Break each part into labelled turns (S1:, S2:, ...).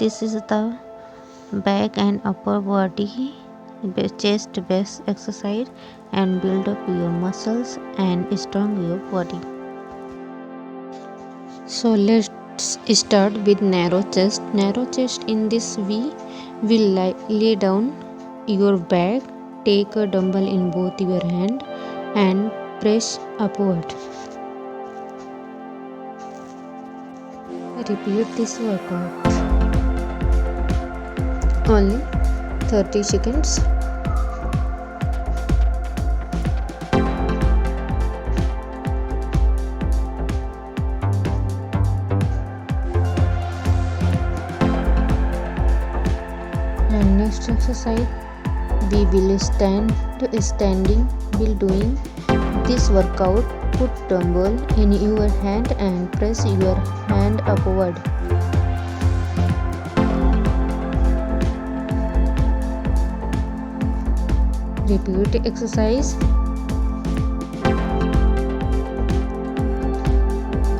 S1: This is the back and upper body chest base exercise and build up your muscles and strong your body. So let's start with narrow chest. Narrow chest, in this we will lay down your back, take a dumbbell in both your hand and press upward. Repeat this workout. Only 30 seconds. And next exercise, we will standing while doing this workout. Put dumbbell in your hand and press your hand upward. Repeat exercise.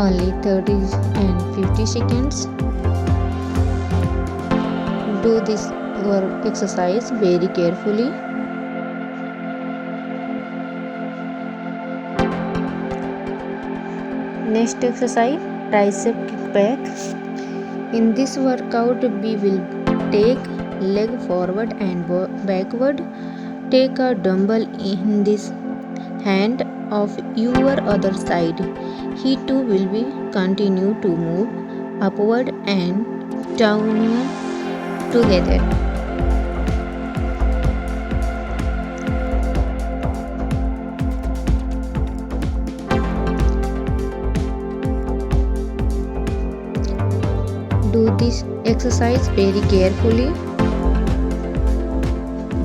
S1: Only 30 and 50 seconds. Do this exercise very carefully. Next exercise, tricep kickback. In this workout, we will take leg forward and backward. Take a dumbbell in this hand of your other side. He too will be continue to move upward and downward together. Do this exercise very carefully.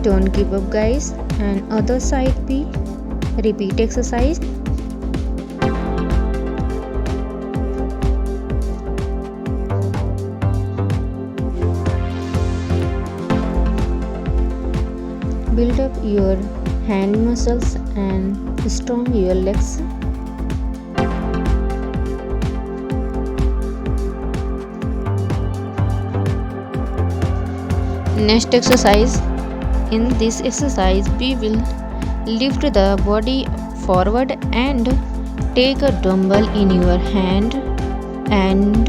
S1: Don't give up, guys. And other side be repeat exercise. Build up your hand muscles and strong your legs. Next exercise. In this exercise, we will lift the body forward and take a dumbbell in your hand and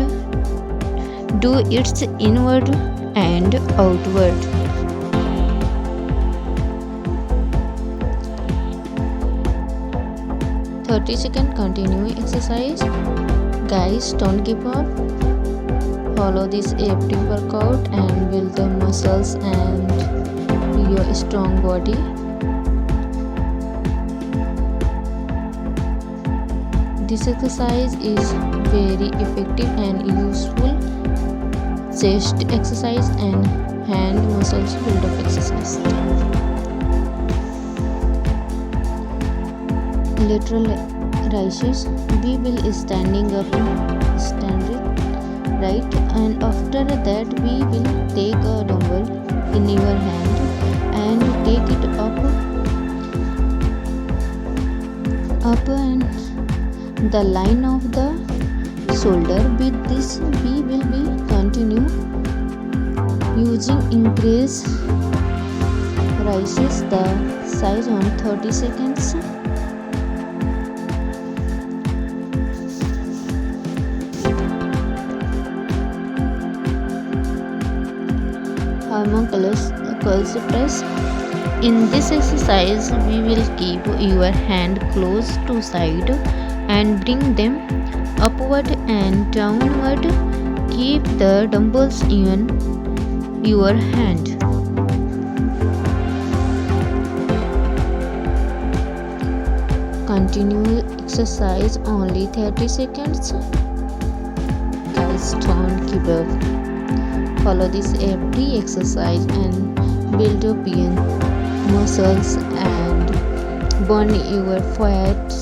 S1: do its inward and outward. Second continue exercise. Guys, don't give up. Follow this every workout and build the muscles and your strong body. This exercise is very effective and useful chest exercise and hand muscles build up exercise. Lateral raises. We will standing up, stand right, and after that we will take a dumbbell in your hand and take it up and the line of the shoulder. With this we will be continue using increase rises the size on 30 seconds. Curls press. In this exercise, we will keep your hand close to side and bring them upward and downward. Keep the dumbbells in your hand. Continue exercise only 30 seconds. Guys, don't give up. Follow this every exercise and build up your muscles and burn your fats.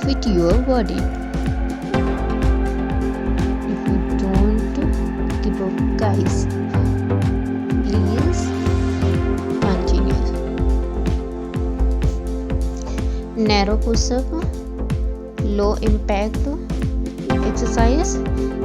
S1: Fit your body. If you don't give up, guys, please continue. Narrow push-up, low impact exercise.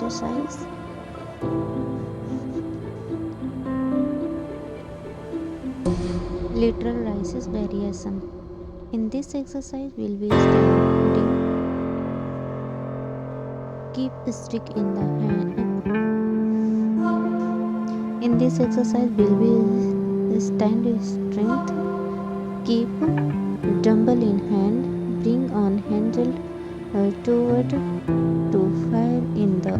S1: exercise. Lateral raises variation. In this exercise, we'll be standing. Keep stick in the hand. In this exercise, we'll be stand strength. Keep dumbbell in hand. Bring on handle toward to fire in the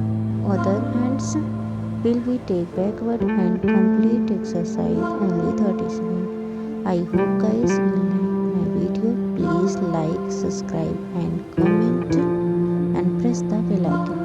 S1: other hands. Will we take backward and complete exercise only 30 seconds. I hope guys you like my video. Please like, subscribe and comment and press the bell icon.